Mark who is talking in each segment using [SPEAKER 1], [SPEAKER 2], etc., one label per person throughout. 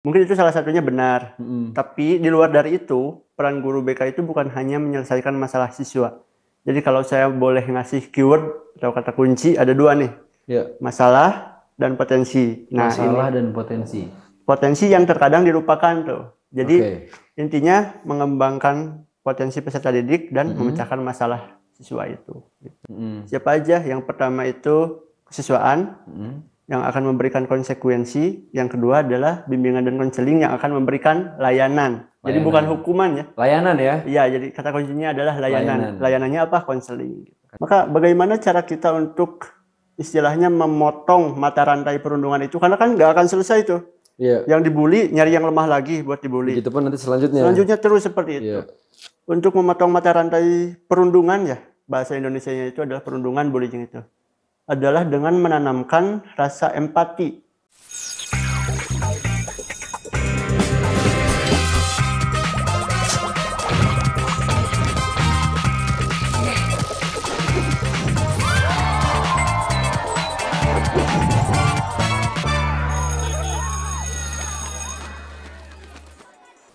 [SPEAKER 1] Mungkin itu salah satunya benar.
[SPEAKER 2] Mm-mm.
[SPEAKER 1] Tapi di luar dari itu, peran guru BK itu bukan hanya menyelesaikan masalah siswa. Jadi kalau saya boleh ngasih keyword atau kata kunci, ada dua nih.
[SPEAKER 2] Ya,
[SPEAKER 1] Masalah dan potensi. Nah, ini
[SPEAKER 2] masalah dan potensi.
[SPEAKER 1] potensi yang terkadang dilupakan tuh. Jadi
[SPEAKER 2] Oke.
[SPEAKER 1] intinya mengembangkan potensi peserta didik dan
[SPEAKER 2] Mm-mm.
[SPEAKER 1] memecahkan masalah siswa itu.
[SPEAKER 2] Mm-mm.
[SPEAKER 1] Siapa aja? Yang pertama itu kesiswaan,
[SPEAKER 2] Mm-mm.
[SPEAKER 1] yang akan memberikan konsekuensi. Yang kedua adalah bimbingan dan konseling yang akan memberikan layanan. Jadi bukan
[SPEAKER 2] Layanan.
[SPEAKER 1] hukuman ya.
[SPEAKER 2] Layanan ya.
[SPEAKER 1] Iya, jadi kata kuncinya adalah layanan.
[SPEAKER 2] Layanan.
[SPEAKER 1] Layanannya apa? Konseling. Maka bagaimana cara kita untuk istilahnya memotong mata rantai perundungan itu? Karena kan nggak akan selesai tuh.
[SPEAKER 2] Iya.
[SPEAKER 1] Yang dibully nyari yang lemah lagi buat dibully.
[SPEAKER 2] Begitupun nanti selanjutnya.
[SPEAKER 1] Selanjutnya terus seperti itu.
[SPEAKER 2] Iya.
[SPEAKER 1] Untuk memotong mata rantai perundungan ya, bahasa Indonesianya itu adalah perundungan, bullying itu. Adalah dengan menanamkan rasa empati.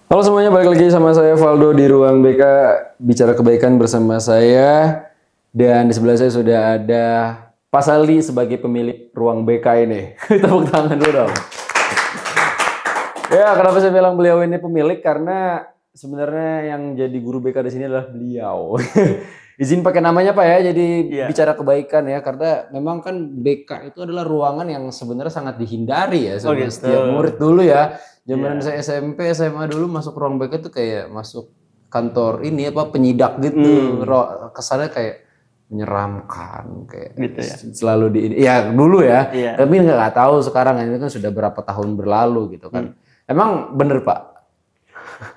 [SPEAKER 2] Halo semuanya, balik lagi sama saya Valdo di Ruang BK Bicara Kebaikan bersama saya. Dan di sebelah saya sudah ada Pak Saldi sebagai pemilik Ruang BK ini. Tepuk tangan dulu dong. Ya, kenapa saya bilang beliau ini pemilik? Karena sebenarnya yang jadi guru BK di sini adalah beliau. Izin pakai namanya Pak ya, jadi
[SPEAKER 1] Iya.
[SPEAKER 2] bicara kebaikan ya. Karena memang kan BK itu adalah ruangan yang sebenarnya sangat dihindari ya sama
[SPEAKER 1] gitu.
[SPEAKER 2] setiap murid dulu ya. Zaman
[SPEAKER 1] Iya.
[SPEAKER 2] saya SMP, SMA dulu masuk ruang BK itu kayak masuk kantor ini apa penyidak gitu. Kesannya kayak menyeramkan kayak
[SPEAKER 1] Gitu ya.
[SPEAKER 2] selalu di ini. Ya dulu ya.
[SPEAKER 1] Iya.
[SPEAKER 2] Tapi nggak tahu sekarang ini kan sudah berapa tahun berlalu gitu kan. Emang bener Pak?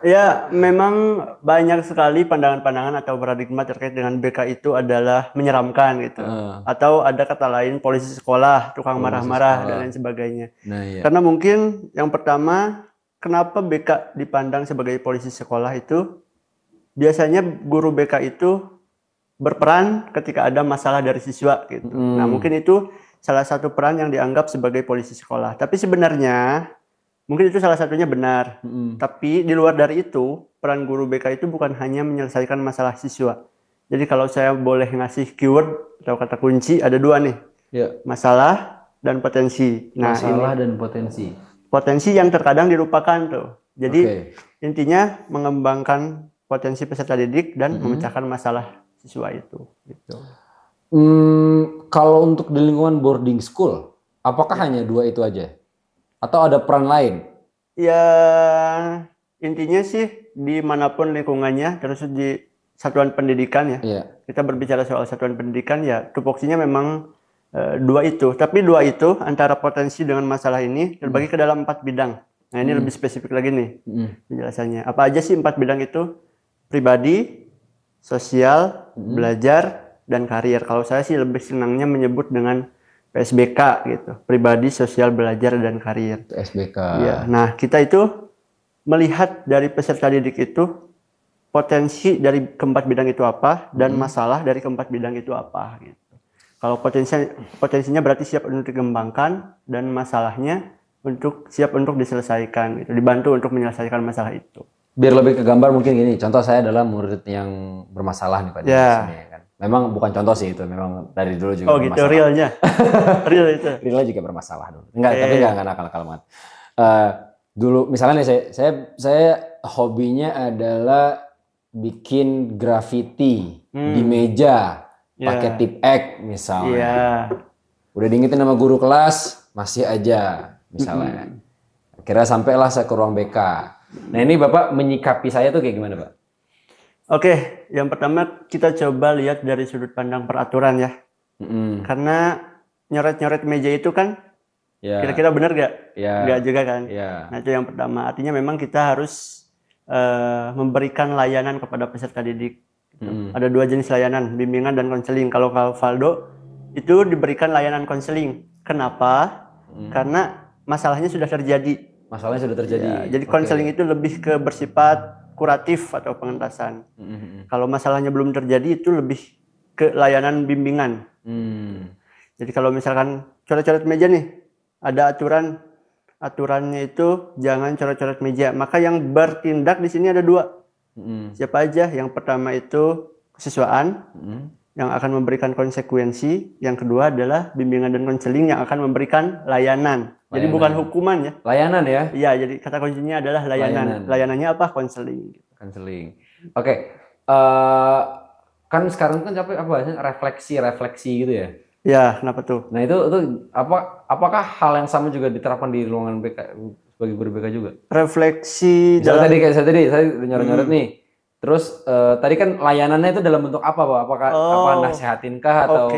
[SPEAKER 1] Ya, memang banyak sekali pandangan-pandangan atau paradigma terkait dengan BK itu adalah menyeramkan gitu. Atau ada kata lain polisi sekolah, tukang marah-marah dan lain sebagainya.
[SPEAKER 2] Nah iya.
[SPEAKER 1] Karena mungkin yang pertama, kenapa BK dipandang sebagai polisi sekolah itu biasanya guru BK itu berperan ketika ada masalah dari siswa gitu. Nah, mungkin itu salah satu peran yang dianggap sebagai polisi sekolah. Tapi sebenarnya mungkin itu salah satunya benar. Tapi di luar dari itu, peran guru BK itu bukan hanya menyelesaikan masalah siswa. Jadi kalau saya boleh ngasih keyword atau kata kunci, ada dua nih.
[SPEAKER 2] Ya.
[SPEAKER 1] Masalah dan potensi. Nah,
[SPEAKER 2] masalah dan potensi.
[SPEAKER 1] Potensi yang terkadang dilupakan tuh. Jadi intinya mengembangkan potensi peserta didik dan memecahkan masalah siswa itu. Gitu.
[SPEAKER 2] Kalau untuk di lingkungan boarding school, apakah hanya dua itu aja? Atau ada peran lain?
[SPEAKER 1] Ya, intinya sih dimanapun lingkungannya, terus di satuan pendidikan ya.
[SPEAKER 2] Iya.
[SPEAKER 1] Kita berbicara soal satuan pendidikan ya, tupoksinya memang dua itu. Tapi dua itu antara potensi dengan masalah ini terbagi ke dalam 4 bidang. Nah ini lebih spesifik lagi nih penjelasannya. Apa aja sih 4 bidang itu? Pribadi, sosial, belajar, dan karir. Kalau saya sih lebih senangnya menyebut dengan PSBK gitu, pribadi, sosial, belajar, dan karir.
[SPEAKER 2] PSBK.
[SPEAKER 1] Ya, nah kita itu melihat dari peserta didik itu potensi dari keempat bidang itu apa dan masalah dari keempat bidang itu apa gitu. Kalau potensinya berarti siap untuk dikembangkan dan masalahnya siap untuk diselesaikan gitu, dibantu untuk menyelesaikan masalah itu.
[SPEAKER 2] Biar lebih ke gambar mungkin gini, contoh saya adalah murid yang bermasalah nih Pak di sini kan. Memang bukan contoh sih itu, memang dari dulu juga
[SPEAKER 1] bermasalah. Oh gitu, realnya. Real itu.
[SPEAKER 2] Realnya juga bermasalah dulu. Tapi enggak nakal-nakal banget. Dulu misalnya nih saya hobinya adalah bikin graffiti di meja pakai tip X misalnya. Udah diingetin sama guru kelas, masih aja misalnya. Akhirnya sampailah saya ke ruang BK. Nah ini Bapak menyikapi saya tuh kayak gimana Pak?
[SPEAKER 1] Oke, yang pertama kita coba lihat dari sudut pandang peraturan ya. Karena nyoret-nyoret meja itu kan kira-kira benar gak? Nggak juga kan? Nah itu yang pertama. Artinya memang kita harus memberikan layanan kepada peserta didik. Ada 2 jenis layanan, bimbingan dan konseling. Kalau Valdo itu diberikan layanan konseling. Kenapa? Karena masalahnya sudah terjadi.
[SPEAKER 2] Masalahnya sudah terjadi.
[SPEAKER 1] Ya, jadi konseling itu lebih ke bersifat kuratif atau pengentasan. Kalau masalahnya belum terjadi itu lebih ke layanan bimbingan. Jadi kalau misalkan coret-coret meja nih, ada aturan aturannya itu jangan coret-coret meja. Maka yang bertindak di sini ada 2. Siapa aja? Yang pertama itu kesiswaan yang akan memberikan konsekuensi. Yang kedua adalah bimbingan dan konseling yang akan memberikan layanan. Jadi bukan hukuman ya.
[SPEAKER 2] Layanan ya?
[SPEAKER 1] Iya, jadi kata kuncinya adalah layanan. Layanannya apa? Konseling.
[SPEAKER 2] Konseling. Oke. Kan sekarang kan apa bahasanya refleksi gitu ya?
[SPEAKER 1] Ya, kenapa tuh?
[SPEAKER 2] Nah itu apakah hal yang sama juga diterapkan di ruangan BK sebagai guru BK juga?
[SPEAKER 1] Refleksi
[SPEAKER 2] dalam tadi saya nyoret nih. Terus tadi kan layanannya itu dalam bentuk apa, Pak? Apakah nasihatinkah atau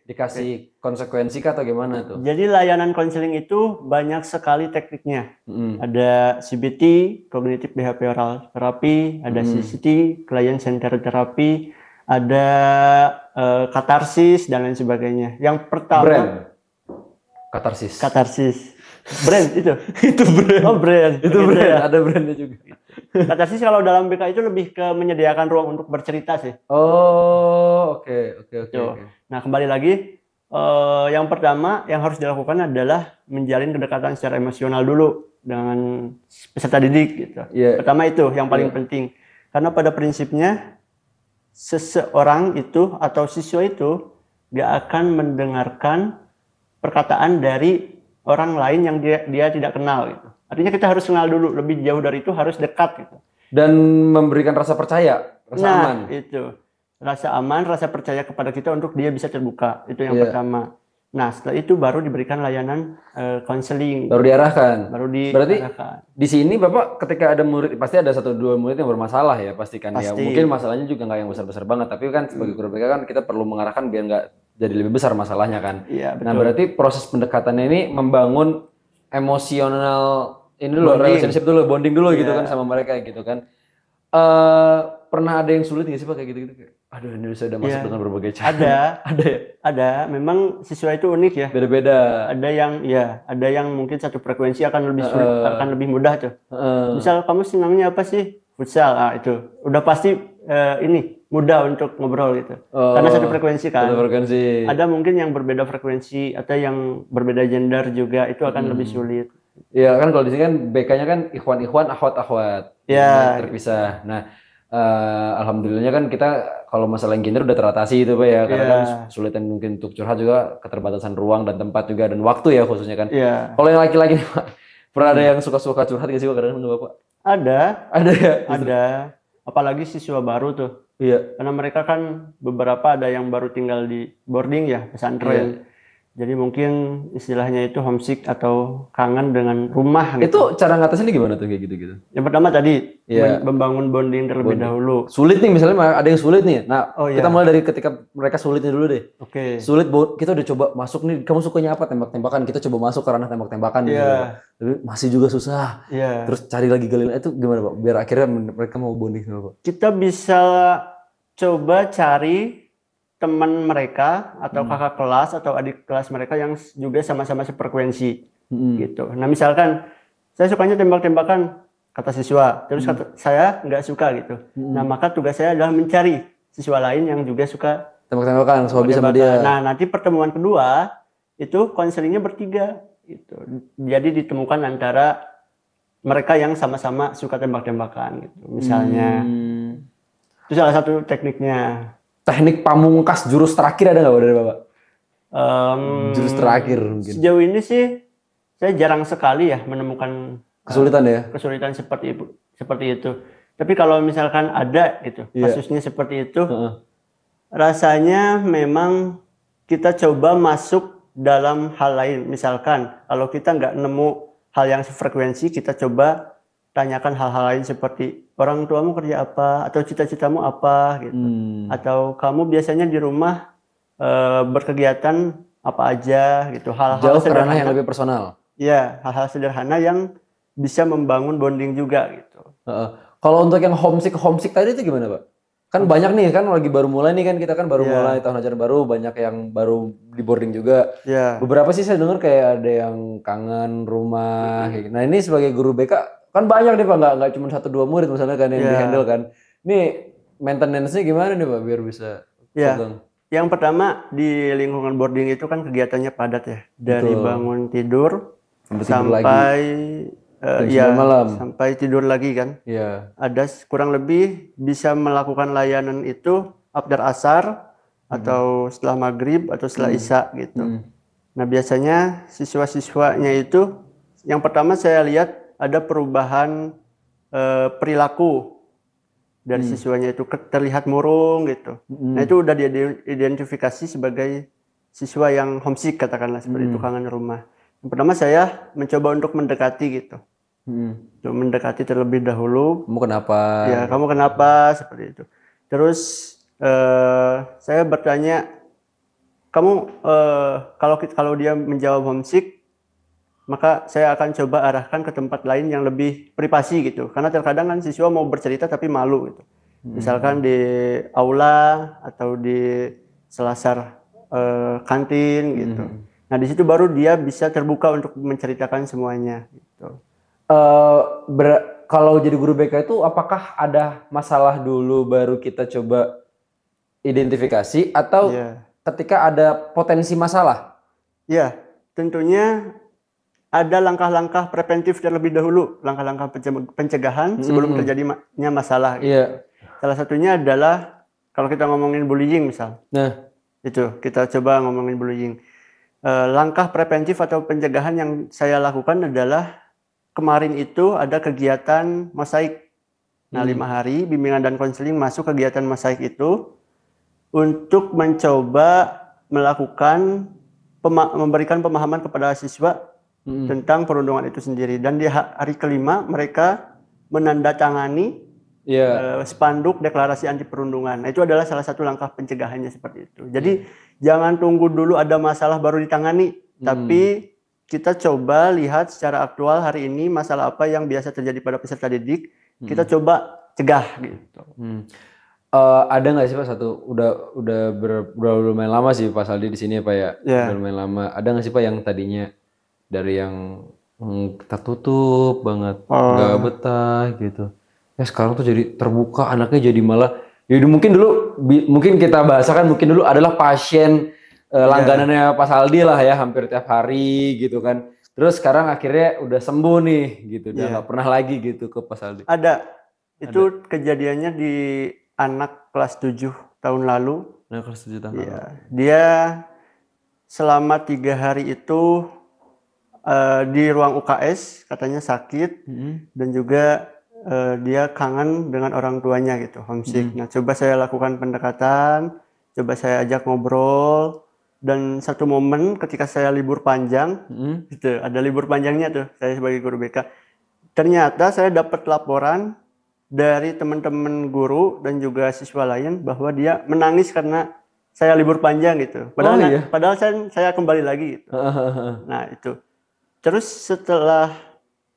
[SPEAKER 2] dikasih konsekuensi kah atau gimana tuh?
[SPEAKER 1] Jadi layanan konseling itu banyak sekali tekniknya. Ada CBT, Cognitive Behavioral Therapy, ada CCT, Client Centered Therapy, ada katarsis dan lain sebagainya. Yang pertama
[SPEAKER 2] brand. Katarsis.
[SPEAKER 1] Brand itu.
[SPEAKER 2] Itu brand.
[SPEAKER 1] Oh, brand.
[SPEAKER 2] Itu gitu brand. Ya. Ada brandnya juga.
[SPEAKER 1] Katarsis kalau dalam BK itu lebih ke menyediakan ruang untuk bercerita sih.
[SPEAKER 2] Oh, oke.
[SPEAKER 1] Nah, kembali lagi yang pertama yang harus dilakukan adalah menjalin kedekatan secara emosional dulu dengan peserta didik gitu. Pertama itu yang paling penting. Karena pada prinsipnya seseorang itu atau siswa itu dia akan mendengarkan perkataan dari orang lain yang dia tidak kenal gitu. Artinya kita harus kenal dulu, lebih jauh dari itu harus dekat gitu.
[SPEAKER 2] Dan memberikan rasa percaya, aman.
[SPEAKER 1] Itu. Rasa aman, rasa percaya kepada kita untuk dia bisa terbuka. Itu yang pertama. Nah, setelah itu baru diberikan layanan konseling.
[SPEAKER 2] Baru diarahkan.
[SPEAKER 1] Berarti
[SPEAKER 2] di sini Bapak ketika ada murid, pasti ada 1-2 murid yang bermasalah ya, pastikan ya. Mungkin masalahnya juga nggak yang besar-besar banget, tapi kan sebagai guru BK kan kita perlu mengarahkan biar nggak jadi lebih besar masalahnya kan.
[SPEAKER 1] Iya, betul.
[SPEAKER 2] Nah, berarti proses pendekatannya ini membangun emosional ini dulu, relationship dulu, bonding dulu gitu kan sama mereka gitu kan. Pernah ada yang sulit nggak sih Pak kayak gitu-gitu? Aduh, Indonesia udah masuk dengan berbagai cara.
[SPEAKER 1] Ada ya? Ada. Memang siswa itu unik ya.
[SPEAKER 2] Beda-beda.
[SPEAKER 1] Ada yang mungkin satu frekuensi akan lebih sulit, akan lebih mudah tuh. Misal kamu senangnya apa sih? Futsal. Itu udah pasti ini mudah untuk ngobrol gitu. Karena satu frekuensi kan. Ada mungkin yang berbeda frekuensi atau yang berbeda gender juga itu akan lebih sulit.
[SPEAKER 2] Iya kan kalau di sini kan BK-nya kan ikhwan-ikhwan, akhwat-akhwat.
[SPEAKER 1] Ya.
[SPEAKER 2] Terpisah. Nah, alhamdulillahnya kan kita kalau masalah gender udah teratasi itu Pak ya. Karena kan kesulitan mungkin untuk curhat juga keterbatasan ruang dan tempat juga dan waktu ya khususnya kan. Kalau yang laki-laki nih Pak, pernah ada yang suka-suka curhat nggak sih Pak kadang-kadang Bapak?
[SPEAKER 1] Ada
[SPEAKER 2] ya?
[SPEAKER 1] Ada. Apalagi siswa baru tuh.
[SPEAKER 2] Iya.
[SPEAKER 1] Karena mereka kan beberapa ada yang baru tinggal di boarding ya, pesantren. Jadi mungkin istilahnya itu homesick atau kangen dengan rumah gitu.
[SPEAKER 2] Itu cara ngatasinnya gimana tuh kayak gitu-gitu?
[SPEAKER 1] Yang pertama tadi membangun bonding terlebih dahulu.
[SPEAKER 2] Sulit nih misalnya ada yang sulit nih. Nah, kita mulai dari ketika mereka sulitnya dulu deh. Sulit, kita udah coba masuk nih, kamu sukanya apa? Tembak-tembakan. Kita coba masuk ke ranah tembak-tembakan gitu. Tapi masih juga susah. Terus cari lagi gali itu gimana Pak? Biar akhirnya mereka mau bonding sama Pak.
[SPEAKER 1] Kita bisa coba cari teman mereka atau kakak kelas atau adik kelas mereka yang juga sama-sama sefrekuensi gitu. Nah misalkan saya sukanya tembak-tembakan kata siswa, terus saya nggak suka gitu. Nah maka tugas saya adalah mencari siswa lain yang juga suka
[SPEAKER 2] tembak-tembakan, hobi sama dia.
[SPEAKER 1] Nah nanti pertemuan kedua itu konselingnya bertiga gitu. Jadi ditemukan antara mereka yang sama-sama suka tembak-tembakan gitu. Misalnya itu salah satu tekniknya.
[SPEAKER 2] Teknik pamungkas jurus terakhir ada nggak dari Bapak? Jurus terakhir mungkin.
[SPEAKER 1] Sejauh ini sih saya jarang sekali ya menemukan kesulitan seperti itu. Tapi kalau misalkan ada gitu kasusnya seperti itu, rasanya memang kita coba masuk dalam hal lain. Misalkan kalau kita nggak nemu hal yang sefrekuensi, kita coba tanyakan hal-hal lain seperti orang tuamu kerja apa atau cita-citamu apa gitu. Atau kamu biasanya di rumah berkegiatan apa aja gitu.
[SPEAKER 2] Hal-hal sederhana yang lebih personal.
[SPEAKER 1] Iya, hal-hal sederhana yang bisa membangun bonding juga gitu.
[SPEAKER 2] Kalau untuk yang homesick tadi itu gimana Pak? Kan banyak nih kan lagi baru mulai nih kan kita kan baru mulai tahun ajaran baru, banyak yang baru di boarding juga. Beberapa sih saya dengar kayak ada yang kangen rumah. Nah ini sebagai guru BK kan banyak nih Pak, nggak cuma 1-2 murid misalnya kan yang di-handle kan. Ini maintenance-nya gimana nih Pak biar bisa pegang?
[SPEAKER 1] Yang pertama di lingkungan boarding itu kan kegiatannya padat ya. Dari bangun tidur, sampai
[SPEAKER 2] ya malam.
[SPEAKER 1] Sampai tidur lagi kan.
[SPEAKER 2] Iya.
[SPEAKER 1] Ada kurang lebih bisa melakukan layanan itu after asar atau setelah maghrib atau setelah isya gitu. Nah biasanya siswa-siswanya itu yang pertama saya lihat ada perubahan perilaku dari siswanya itu terlihat murung gitu. Nah itu udah diidentifikasi sebagai siswa yang homesick katakanlah seperti itu, kangen rumah. Yang pertama saya mencoba untuk mendekati gitu. Untuk mendekati terlebih dahulu.
[SPEAKER 2] Kamu kenapa?
[SPEAKER 1] Ya, kamu kenapa seperti itu. Terus saya bertanya, kamu kalau dia menjawab homesick, maka saya akan coba arahkan ke tempat lain yang lebih privasi gitu. Karena terkadang kan siswa mau bercerita tapi malu gitu. Misalkan di aula atau di selasar kantin gitu. Nah di situ baru dia bisa terbuka untuk menceritakan semuanya gitu.
[SPEAKER 2] Kalau jadi guru BK itu apakah ada masalah dulu baru kita coba identifikasi atau ketika ada potensi masalah?
[SPEAKER 1] Ya, tentunya ada langkah-langkah preventif terlebih dahulu, langkah-langkah pencegahan sebelum terjadinya masalah. Gitu. Salah satunya adalah kalau kita ngomongin bullying misal.
[SPEAKER 2] Nah,
[SPEAKER 1] itu kita coba ngomongin bullying. Langkah preventif atau pencegahan yang saya lakukan adalah kemarin itu ada kegiatan mosaik. Nah, 5 hari bimbingan dan konseling masuk kegiatan mosaik itu untuk mencoba melakukan memberikan pemahaman kepada siswa tentang perundungan itu sendiri. Dan di hari kelima mereka menandatangani spanduk deklarasi anti perundungan. Nah, itu adalah salah satu langkah pencegahannya seperti itu. Jadi jangan tunggu dulu ada masalah baru ditangani, tapi kita coba lihat secara aktual hari ini masalah apa yang biasa terjadi pada peserta didik, kita coba cegah gitu.
[SPEAKER 2] Ada nggak sih Pak udah lumayan lama sih Pak Saldi di sini ya Pak ya? Udah lumayan lama. Ada nggak sih Pak yang tadinya dari yang tertutup banget, nggak betah gitu? Ya sekarang tuh jadi terbuka, anaknya jadi malah. Jadi mungkin kita bahasakan mungkin dulu adalah pasien langganannya Pak Saldi lah ya, hampir tiap hari gitu kan. Terus sekarang akhirnya udah sembuh nih gitu, udah nggak pernah lagi gitu ke Pak Saldi.
[SPEAKER 1] Ada. Itu kejadiannya di anak kelas 7 tahun lalu.
[SPEAKER 2] Anak kelas 7 tahun lalu.
[SPEAKER 1] Dia selama 3 hari itu di ruang UKS katanya sakit dan juga dia kangen dengan orang tuanya gitu, homesick. Nah, coba saya lakukan pendekatan, coba saya ajak ngobrol. Dan satu momen ketika saya libur panjang, gitu, ada libur panjangnya tuh, saya sebagai guru BK. Ternyata saya dapat laporan dari teman-teman guru dan juga siswa lain bahwa dia menangis karena saya libur panjang gitu. Padahal saya kembali lagi gitu. Nah itu. Terus setelah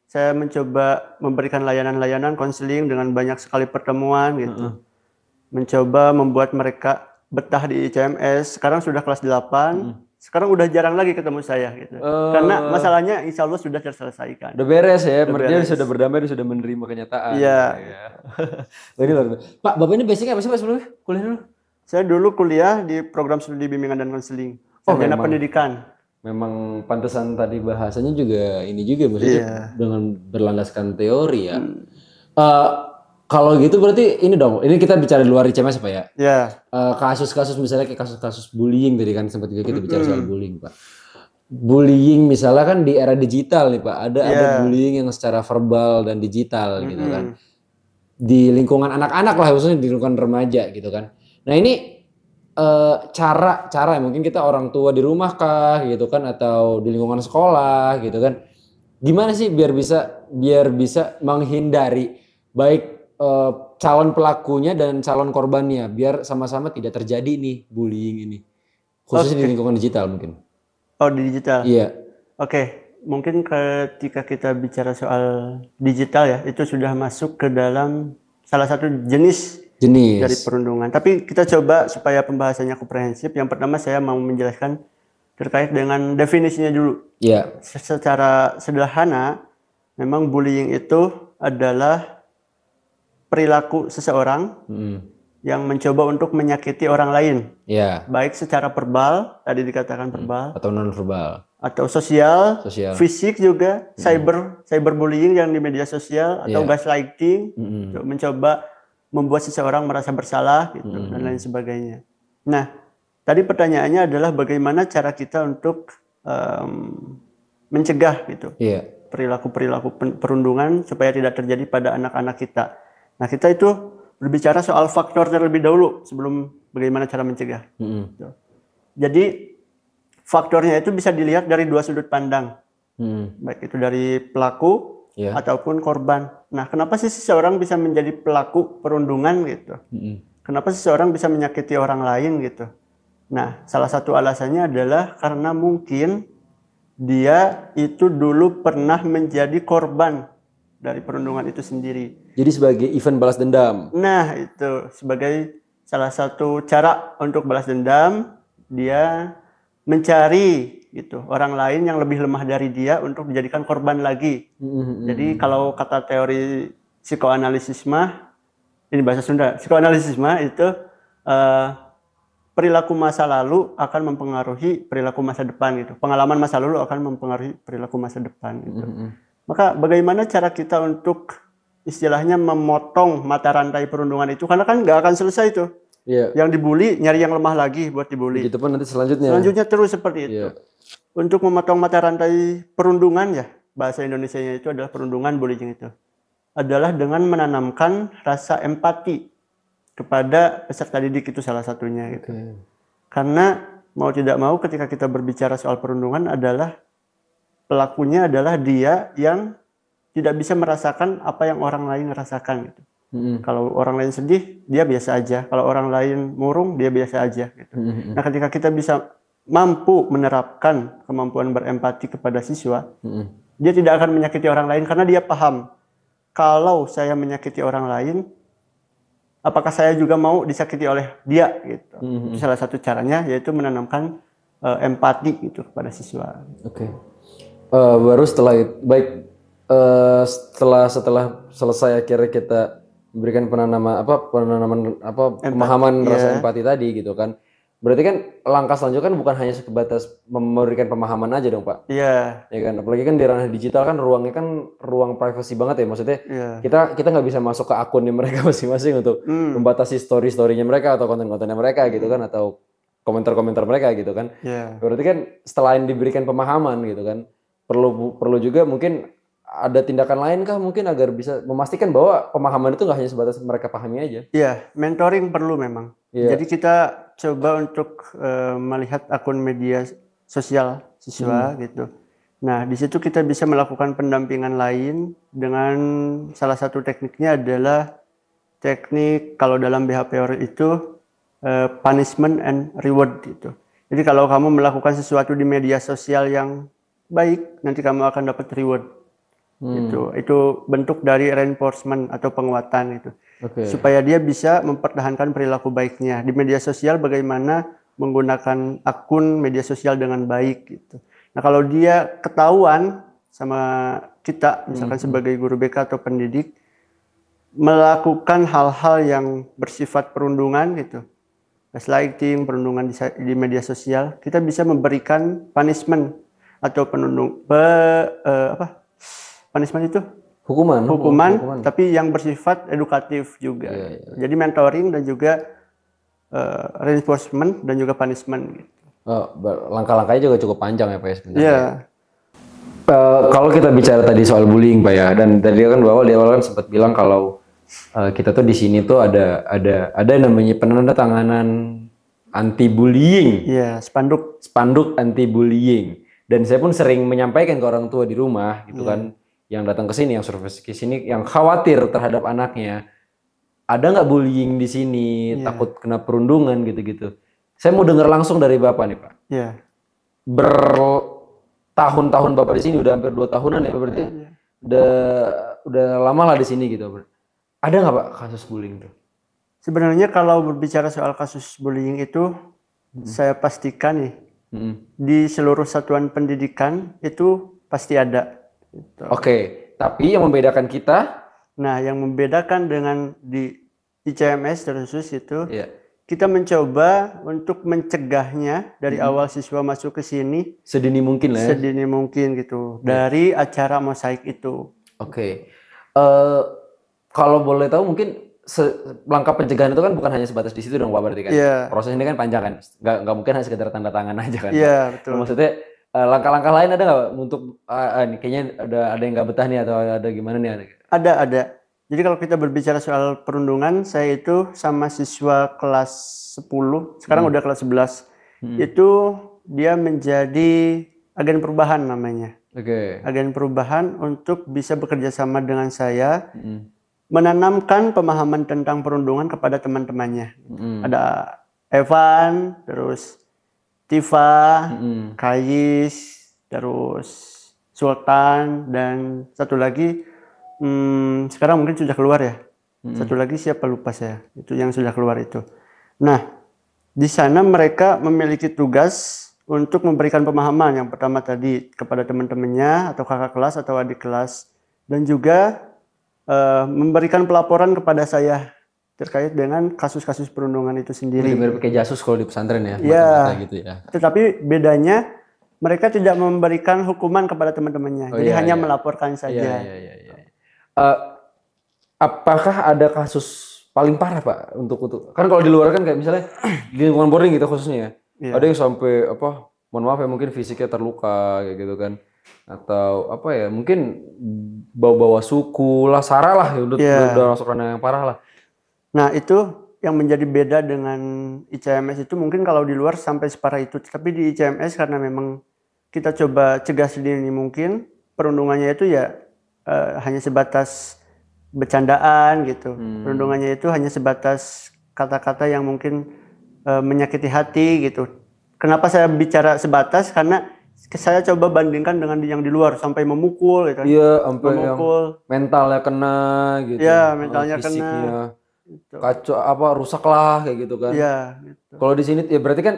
[SPEAKER 1] saya mencoba memberikan layanan-layanan konseling dengan banyak sekali pertemuan gitu. Mencoba membuat mereka betah di ICMS, sekarang sudah kelas 8, sekarang udah jarang lagi ketemu saya gitu. Karena masalahnya insya Allah sudah terselesaikan.
[SPEAKER 2] Udah beres ya, dia sudah berdamai, dia sudah menerima kenyataan.
[SPEAKER 1] Iya.
[SPEAKER 2] Pak, Bapak ini basicnya apa sih Pak sebelumnya? Kuliah dulu?
[SPEAKER 1] Saya dulu kuliah di program studi bimbingan dan konseling. Sarjana pendidikan.
[SPEAKER 2] Memang pantesan tadi bahasanya juga ini juga maksudnya dengan berlandaskan teori ya. Kalau gitu berarti ini dong, ini kita bicara di luar ICMS Pak ya?
[SPEAKER 1] Iya.
[SPEAKER 2] Kasus-kasus misalnya kayak kasus-kasus bullying tadi kan sempat juga kita bicara soal bullying Pak. Bullying misalnya kan di era digital nih Pak, ada bullying yang secara verbal dan digital gitu kan. Di lingkungan anak-anak lah, khususnya di lingkungan remaja gitu kan. Nah ini cara mungkin kita orang tua di rumah kah gitu kan, atau di lingkungan sekolah gitu kan. Gimana sih biar bisa menghindari baik calon pelakunya dan calon korbannya biar sama-sama tidak terjadi nih bullying ini, khususnya di lingkungan digital mungkin.
[SPEAKER 1] Oh di digital?
[SPEAKER 2] Iya.
[SPEAKER 1] Oke, mungkin ketika kita bicara soal digital ya, itu sudah masuk ke dalam salah satu jenis dari perundungan. Tapi kita coba supaya pembahasannya komprehensif. Yang pertama saya mau menjelaskan terkait dengan definisinya dulu.
[SPEAKER 2] Iya.
[SPEAKER 1] Secara sederhana, memang bullying itu adalah perilaku seseorang yang mencoba untuk menyakiti orang lain, baik secara verbal, tadi dikatakan verbal,
[SPEAKER 2] atau non verbal,
[SPEAKER 1] atau sosial,
[SPEAKER 2] Sosial.
[SPEAKER 1] fisik juga, cyberbullying yang di media sosial atau gaslighting, untuk mencoba membuat seseorang merasa bersalah gitu dan lain sebagainya. Nah, tadi pertanyaannya adalah bagaimana cara kita untuk mencegah gitu perilaku perundungan supaya tidak terjadi pada anak-anak kita. Nah, kita itu berbicara soal faktor terlebih dahulu sebelum bagaimana cara mencegah. Jadi faktornya itu bisa dilihat dari dua sudut pandang, baik itu dari pelaku ataupun korban. Nah, kenapa sih seseorang bisa menjadi pelaku perundungan gitu? Kenapa seseorang bisa menyakiti orang lain gitu? Nah, salah satu alasannya adalah karena mungkin dia itu dulu pernah menjadi korban dari perundungan itu sendiri.
[SPEAKER 2] Jadi sebagai event balas dendam.
[SPEAKER 1] Nah, itu sebagai salah satu cara untuk balas dendam, dia mencari gitu orang lain yang lebih lemah dari dia untuk dijadikan korban lagi. Jadi kalau kata teori psikoanalisis ini bahasa Sunda, psikoanalisis itu perilaku masa lalu akan mempengaruhi perilaku masa depan gitu. Pengalaman masa lalu akan mempengaruhi perilaku masa depan gitu. Maka bagaimana cara kita untuk istilahnya memotong mata rantai perundungan itu, karena kan nggak akan selesai tuh. Yang dibully nyari yang lemah lagi buat dibully.
[SPEAKER 2] Begitu pun nanti selanjutnya.
[SPEAKER 1] Selanjutnya terus seperti itu. Untuk memotong mata rantai perundungan ya, bahasa Indonesianya itu adalah perundungan, bullying itu adalah dengan menanamkan rasa empati kepada peserta didik, itu salah satunya gitu. Karena mau tidak mau ketika kita berbicara soal perundungan adalah pelakunya adalah dia yang tidak bisa merasakan apa yang orang lain rasakan gitu. Kalau orang lain sedih, dia biasa aja. Kalau orang lain murung, dia biasa aja gitu. Nah, ketika kita bisa mampu menerapkan kemampuan berempati kepada siswa, dia tidak akan menyakiti orang lain karena dia paham kalau saya menyakiti orang lain, apakah saya juga mau disakiti oleh dia gitu. Itu salah satu caranya, yaitu menanamkan empati gitu kepada siswa.
[SPEAKER 2] Baru setelah itu, setelah selesai akhirnya kita memberikan pemahaman rasa empati tadi gitu kan. Berarti kan langkah selanjutnya kan bukan hanya sebatas memberikan pemahaman aja dong, Pak. Ya kan, apalagi kan di ranah digital kan ruangnya kan ruang privasi banget ya, maksudnya kita nggak bisa masuk ke akunnya mereka masing-masing untuk membatasi story-storynya mereka atau konten-kontennya mereka gitu kan, atau komentar-komentar mereka gitu kan. Berarti kan selain diberikan pemahaman gitu kan, perlu juga mungkin ada tindakan lain kah mungkin agar bisa memastikan bahwa pemahaman itu nggak hanya sebatas mereka pahami aja?
[SPEAKER 1] Iya, mentoring perlu memang. Jadi kita coba untuk melihat akun media sosial siswa gitu. Nah, di situ kita bisa melakukan pendampingan lain dengan salah satu tekniknya adalah teknik, kalau dalam BHPOR itu punishment and reward gitu. Jadi kalau kamu melakukan sesuatu di media sosial yang baik, nanti kamu akan dapat reward. Itu bentuk dari reinforcement atau penguatan itu. Supaya dia bisa mempertahankan perilaku baiknya di media sosial, bagaimana menggunakan akun media sosial dengan baik gitu. Nah, kalau dia ketahuan sama kita misalkan sebagai guru BK atau pendidik melakukan hal-hal yang bersifat perundungan gitu, gaslighting, perundungan di media sosial, kita bisa memberikan punishment atau punishment itu hukuman, tapi yang bersifat edukatif juga. Jadi mentoring dan juga reinforcement dan juga punishment gitu.
[SPEAKER 2] Langkah-langkahnya juga cukup panjang ya Pak ya sebenarnya. Kalau kita bicara tadi soal bullying Pak ya, dan tadi kan di awal kan sempat bilang kalau kita tuh di sini tuh ada namanya penandatanganan anti bullying. Spanduk anti bullying. Dan saya pun sering menyampaikan ke orang tua di rumah gitu kan, yang datang ke sini, yang survei ke sini, yang khawatir terhadap anaknya, ada nggak bullying di sini, takut kena perundungan gitu-gitu. Saya mau dengar langsung dari Bapak nih Pak. Bertahun-tahun Bapak di sini, udah hampir 2 tahunan ya berarti. Udah lama lah di sini gitu. Ada nggak Pak kasus bullying tuh?
[SPEAKER 1] Sebenarnya kalau berbicara soal kasus bullying itu, saya pastikan nih, di seluruh satuan pendidikan itu pasti ada. Gitu.
[SPEAKER 2] Tapi yang membedakan kita?
[SPEAKER 1] Nah, yang membedakan dengan di ICMS terkhusus itu, kita mencoba untuk mencegahnya dari awal siswa masuk ke sini
[SPEAKER 2] sedini mungkin lah ya.
[SPEAKER 1] sedini mungkin gitu dari acara mosaik itu.
[SPEAKER 2] Oke. Kalau boleh tahu mungkin langkah pencegahan itu kan bukan hanya sebatas di situ dong Pak berarti kan. Proses ini kan panjang kan. Nggak mungkin hanya sekedar tanda tangan aja kan.
[SPEAKER 1] Iya, betul.
[SPEAKER 2] Maksudnya langkah-langkah lain ada nggak untuk kayaknya ada yang nggak betah nih atau ada gimana nih?
[SPEAKER 1] Ada. Jadi kalau kita berbicara soal perundungan, saya itu sama siswa kelas 10, sekarang udah kelas 11. Itu dia menjadi agen perubahan namanya. Agen perubahan untuk bisa bekerja sama dengan saya, menanamkan pemahaman tentang perundungan kepada teman-temannya. Ada Evan, terus Tifa, Kais, terus Sultan, dan satu lagi sekarang mungkin sudah keluar ya. Satu lagi siapa lupa saya. Itu yang sudah keluar itu. Nah, di sana mereka memiliki tugas untuk memberikan pemahaman yang pertama tadi kepada teman-temannya atau kakak kelas atau adik kelas, dan juga memberikan pelaporan kepada saya terkait dengan kasus-kasus perundungan itu sendiri.
[SPEAKER 2] Benar-benar pakai jasus kalau di pesantren ya.
[SPEAKER 1] Iya.
[SPEAKER 2] Gitu ya.
[SPEAKER 1] Tetapi bedanya mereka tidak memberikan hukuman kepada teman-temannya, jadi hanya melaporkan saja.
[SPEAKER 2] Apakah ada kasus paling parah Pak untuk kan kalau di luar kan kayak misalnya di lingkungan boarding gitu khususnya ada yang sampai mohon maaf ya mungkin fisiknya terluka kayak gitu kan, atau mungkin bawa suku lah, sara lah udah masuk ranah yang parah lah.
[SPEAKER 1] Nah itu yang menjadi beda dengan ICMS itu, mungkin kalau di luar sampai separah itu, tapi di ICMS karena memang kita coba cegah sedini mungkin, perundungannya itu ya hanya sebatas bercandaan gitu. Perundungannya itu hanya sebatas kata-kata yang mungkin menyakiti hati gitu. Kenapa saya bicara sebatas? Karena saya coba bandingkan dengan yang di luar sampai memukul gitu.
[SPEAKER 2] Iya, sampai
[SPEAKER 1] memukul.
[SPEAKER 2] Yang mentalnya kena gitu.
[SPEAKER 1] Iya, mentalnya
[SPEAKER 2] fisiknya
[SPEAKER 1] kena. Gitu.
[SPEAKER 2] Kacau rusak lah kayak gitu kan.
[SPEAKER 1] Iya, gitu.
[SPEAKER 2] Kalau di sini ya berarti kan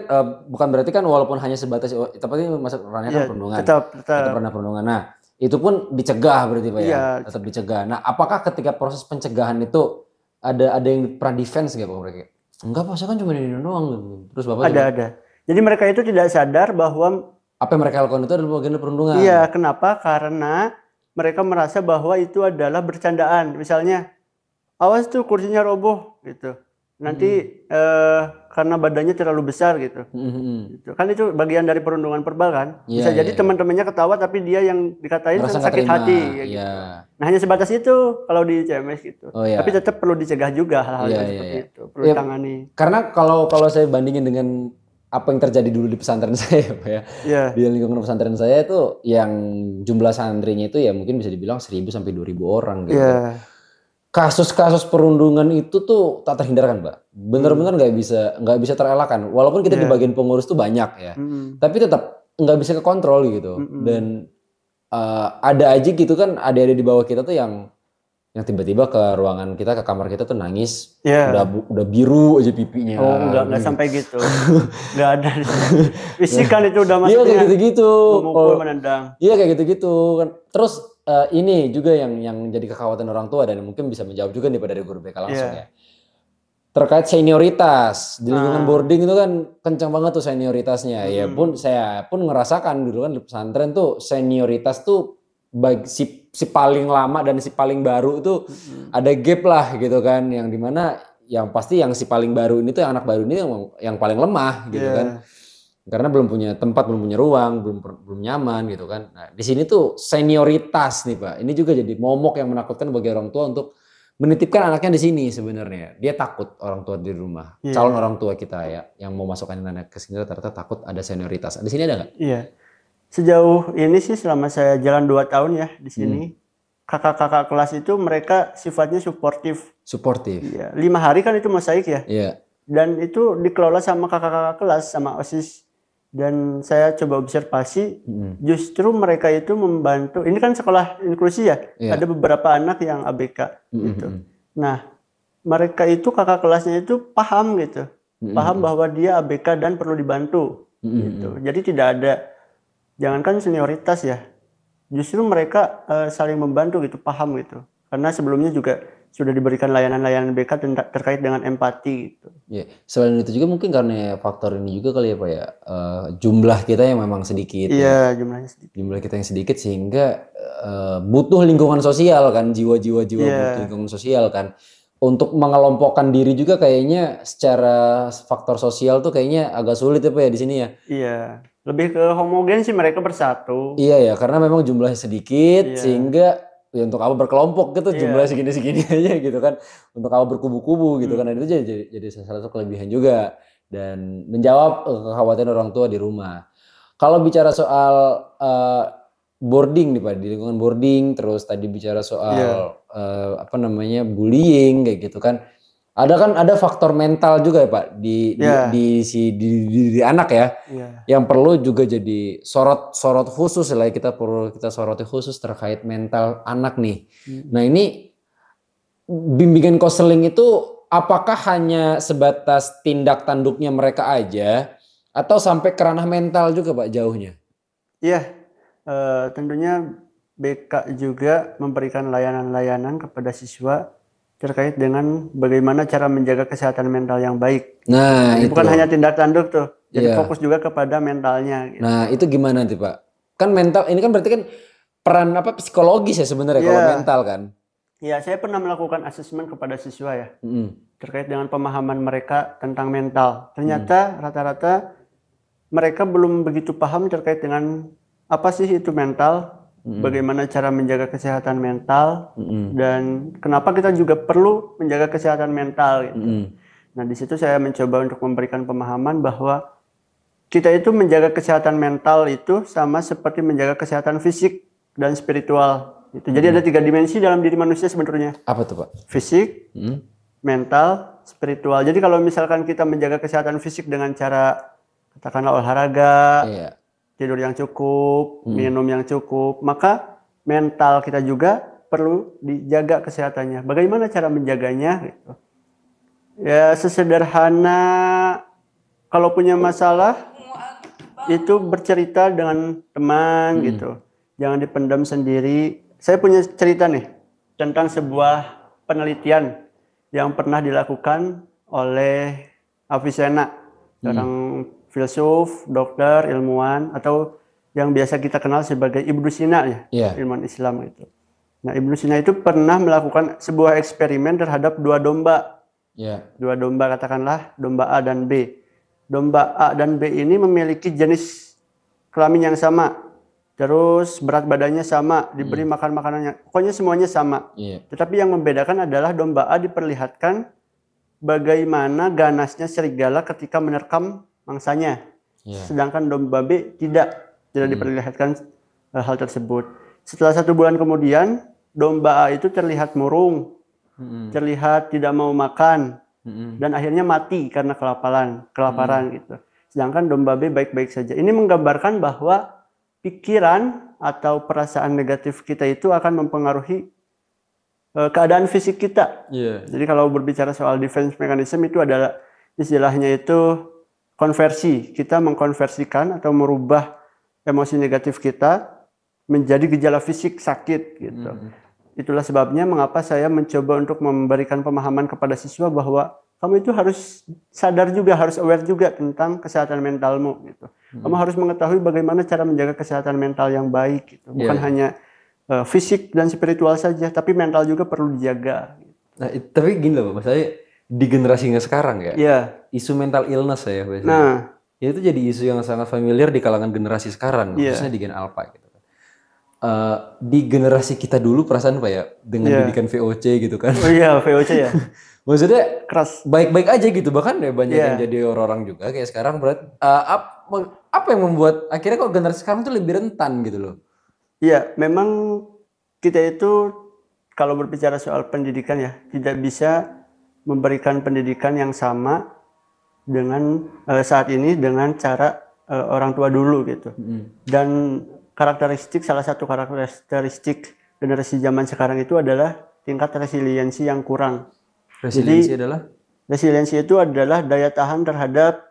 [SPEAKER 2] bukan berarti kan walaupun hanya sebatas tapi masuk ranahnya kan perundungan. Tetap ranah perundungan. Nah, itu pun dicegah berarti Pak ya. Tetap dicegah. Nah, apakah ketika proses pencegahan itu ada yang pernah defense nggak Pak mereka? Enggak Pak, saya kan cuma ini doang. Terus Bapak
[SPEAKER 1] ada. Jadi mereka itu tidak sadar bahwa
[SPEAKER 2] apa yang mereka lakukan itu adalah bagian dari perundungan.
[SPEAKER 1] Iya, kenapa? Karena mereka merasa bahwa itu adalah bercandaan. Misalnya, awas tuh kursinya roboh gitu. Nanti karena badannya terlalu besar gitu. Gitu. Kan itu bagian dari perundungan verbal kan. Bisa jadi teman-temannya ketawa tapi dia yang dikatain sakit hati. Gitu. Nah hanya sebatas itu kalau di CMS gitu. Tapi tetap perlu dicegah juga hal-hal yang seperti itu. Perlu ditangani.
[SPEAKER 2] Karena kalau saya bandingin dengan apa yang terjadi dulu di pesantren saya Pak ya. Di lingkungan pesantren saya itu yang jumlah santrinya itu ya mungkin bisa dibilang 1.000 sampai 2.000 orang gitu. Kasus-kasus perundungan itu tuh tak terhindarkan Pak. Bener-bener nggak bisa terelakkan. Walaupun kita di bagian pengurus tuh banyak ya. Tapi tetap nggak bisa kekontrol gitu. Dan ada aja gitu kan adik-adik di bawah kita tuh yang tiba-tiba ke ruangan kita, ke kamar kita tuh nangis. Udah biru aja pipinya.
[SPEAKER 1] Oh nggak sampai gitu. Nggak ada. Fisikan itu udah maksudnya.
[SPEAKER 2] Iya kayak gitu-gitu.
[SPEAKER 1] Memukul, menendang.
[SPEAKER 2] Iya kayak gitu-gitu kan. Terus ini juga yang jadi kekhawatiran orang tua dan mungkin bisa menjawab juga nih dari guru BK langsung ya. Terkait senioritas di lingkungan boarding itu kan kencang banget tuh senioritasnya. Ya pun saya pun ngerasakan dulu kan di pesantren tuh senioritas tuh bagi si paling lama dan si paling baru itu ada gap lah gitu kan, yang dimana yang pasti yang si paling baru ini tuh yang anak baru ini yang paling lemah gitu kan. Karena belum punya tempat, belum punya ruang, belum nyaman gitu kan. Nah, di sini tuh senioritas nih Pak. Ini juga jadi momok yang menakutkan bagi orang tua untuk menitipkan anaknya di sini sebenarnya. Dia takut orang tua di rumah. Calon orang tua kita ya yang mau masukkan anak ke sini ternyata takut ada senioritas. Di sini ada nggak?
[SPEAKER 1] Iya. Sejauh ini sih selama saya jalan 2 tahun ya di sini, kakak-kakak kelas itu mereka sifatnya suportif. Iya. 5 hari kan itu mosaik ya.
[SPEAKER 2] Iya.
[SPEAKER 1] Dan itu dikelola sama kakak-kakak kelas, sama OSIS. Dan saya coba observasi, justru mereka itu membantu. Ini kan sekolah inklusi ya, ada beberapa anak yang ABK gitu. Nah, mereka itu kakak kelasnya itu paham gitu, paham bahwa dia ABK dan perlu dibantu gitu. Jadi tidak ada, jangankan senioritas ya, justru mereka saling membantu gitu, paham gitu. Karena sebelumnya juga sudah diberikan layanan-layanan BK terkait dengan empati gitu.
[SPEAKER 2] Ya, selain itu juga mungkin karena faktor ini juga kali ya Pak ya, jumlah kita yang memang sedikit.
[SPEAKER 1] Iya, jumlahnya sedikit.
[SPEAKER 2] Jumlah kita yang sedikit sehingga butuh lingkungan sosial kan, jiwa-jiwa butuh lingkungan sosial kan. Untuk mengelompokkan diri juga kayaknya secara faktor sosial tuh kayaknya agak sulit ya Pak ya di sini ya.
[SPEAKER 1] Iya, lebih ke homogen sih, mereka bersatu.
[SPEAKER 2] Iya ya, karena memang jumlahnya sedikit sehingga ya untuk apa berkelompok gitu jumlahnya segini-segini aja gitu kan. Untuk apa berkubu-kubu gitu kan. Dan itu jadi salah satu kelebihan juga dan menjawab kekhawatiran orang tua di rumah. Kalau bicara soal boarding nih Pak, di lingkungan boarding, terus tadi bicara soal bullying kayak gitu kan. Ada faktor mental juga ya Pak di anak ya. Yang perlu juga jadi sorot khusus lah, kita soroti khusus terkait mental anak nih. Nah, ini bimbingan konseling itu apakah hanya sebatas tindak tanduknya mereka aja atau sampai ke ranah mental juga Pak jauhnya?
[SPEAKER 1] Iya. Tentunya BK juga memberikan layanan-layanan kepada siswa terkait dengan bagaimana cara menjaga kesehatan mental yang baik.
[SPEAKER 2] Nah,
[SPEAKER 1] jadi
[SPEAKER 2] itu
[SPEAKER 1] bukan hanya tindak tanduk tuh, jadi fokus juga kepada mentalnya. Gitu.
[SPEAKER 2] Nah, itu gimana nanti Pak? Kan mental ini kan berarti kan peran psikologis ya sebenarnya kalau mental kan?
[SPEAKER 1] Iya, saya pernah melakukan asesmen kepada siswa ya terkait dengan pemahaman mereka tentang mental. Ternyata rata-rata mereka belum begitu paham terkait dengan apa sih itu mental, bagaimana cara menjaga kesehatan mental, dan kenapa kita juga perlu menjaga kesehatan mental gitu. Nah, di situ saya mencoba untuk memberikan pemahaman bahwa kita itu menjaga kesehatan mental itu sama seperti menjaga kesehatan fisik dan spiritual. Gitu. Jadi ada 3 dimensi dalam diri manusia sebenarnya.
[SPEAKER 2] Apa tuh Pak?
[SPEAKER 1] Fisik, mental, spiritual. Jadi kalau misalkan kita menjaga kesehatan fisik dengan cara katakanlah olahraga, tidur yang cukup, minum yang cukup, maka mental kita juga perlu dijaga kesehatannya. Bagaimana cara menjaganya? Gitu. Ya sesederhana kalau punya masalah itu bercerita dengan teman gitu. Jangan dipendam sendiri. Saya punya cerita nih tentang sebuah penelitian yang pernah dilakukan oleh Avicenna, seorang filsuf, dokter, ilmuwan, atau yang biasa kita kenal sebagai Ibnu Sina ya, ilmuwan Islam itu. Nah, Ibnu Sina itu pernah melakukan sebuah eksperimen terhadap 2 domba. 2 domba, katakanlah domba A dan B. Domba A dan B ini memiliki jenis kelamin yang sama, terus berat badannya sama, diberi makan makanannya, pokoknya semuanya sama. Tetapi yang membedakan adalah domba A diperlihatkan bagaimana ganasnya serigala ketika menerkam mangsanya, sedangkan domba B tidak diperlihatkan hal tersebut. Setelah 1 bulan kemudian, domba A itu terlihat murung, terlihat tidak mau makan, dan akhirnya mati karena kelaparan gitu. Sedangkan domba B baik-baik saja. Ini menggambarkan bahwa pikiran atau perasaan negatif kita itu akan mempengaruhi keadaan fisik kita. Jadi kalau berbicara soal defense mechanism itu adalah istilahnya itu konversi. Kita mengkonversikan atau merubah emosi negatif kita menjadi gejala fisik sakit gitu. Itulah sebabnya mengapa saya mencoba untuk memberikan pemahaman kepada siswa bahwa kamu itu harus sadar juga, harus aware juga tentang kesehatan mentalmu gitu. Kamu harus mengetahui bagaimana cara menjaga kesehatan mental yang baik gitu. Bukan hanya fisik dan spiritual saja, tapi mental juga perlu dijaga. Gitu.
[SPEAKER 2] Nah, tapi gini loh, maksudnya di generasinya sekarang ya, isu mental illness ya biasanya.
[SPEAKER 1] Nah,
[SPEAKER 2] itu jadi isu yang sangat familiar di kalangan generasi sekarang, khususnya di Gen Alpha gitu. Di generasi kita dulu perasaan Pak ya, dengan didikan VOC gitu kan.
[SPEAKER 1] Oh iya, VOC ya.
[SPEAKER 2] Maksudnya
[SPEAKER 1] keras,
[SPEAKER 2] baik-baik aja gitu, bahkan ya banyak yang jadi orang-orang juga kayak sekarang. Berarti apa yang membuat akhirnya kok generasi sekarang tuh lebih rentan gitu loh?
[SPEAKER 1] Iya, memang kita itu kalau berbicara soal pendidikan ya, tidak bisa memberikan pendidikan yang sama dengan saat ini dengan cara orang tua dulu gitu. Dan salah satu karakteristik generasi zaman sekarang itu adalah tingkat resiliensi yang kurang.
[SPEAKER 2] Resiliensi adalah?
[SPEAKER 1] Resiliensi itu adalah daya tahan terhadap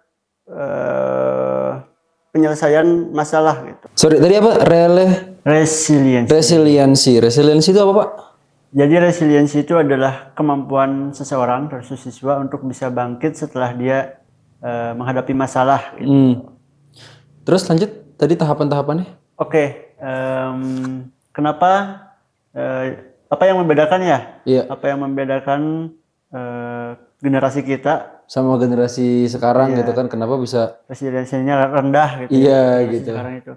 [SPEAKER 1] penyelesaian masalah gitu.
[SPEAKER 2] Sorry, tadi apa? Resiliensi. Resiliensi itu apa Pak?
[SPEAKER 1] Jadi resiliensi itu adalah kemampuan seseorang versus siswa untuk bisa bangkit setelah dia menghadapi masalah. Gitu.
[SPEAKER 2] Terus lanjut tadi tahapan-tahapannya?
[SPEAKER 1] Oke, kenapa? Apa yang membedakan ya?
[SPEAKER 2] Iya.
[SPEAKER 1] Apa yang membedakan generasi kita
[SPEAKER 2] sama generasi sekarang gitu kan, kenapa bisa
[SPEAKER 1] resiliensinya rendah gitu?
[SPEAKER 2] Iya gitu.
[SPEAKER 1] Sekarang itu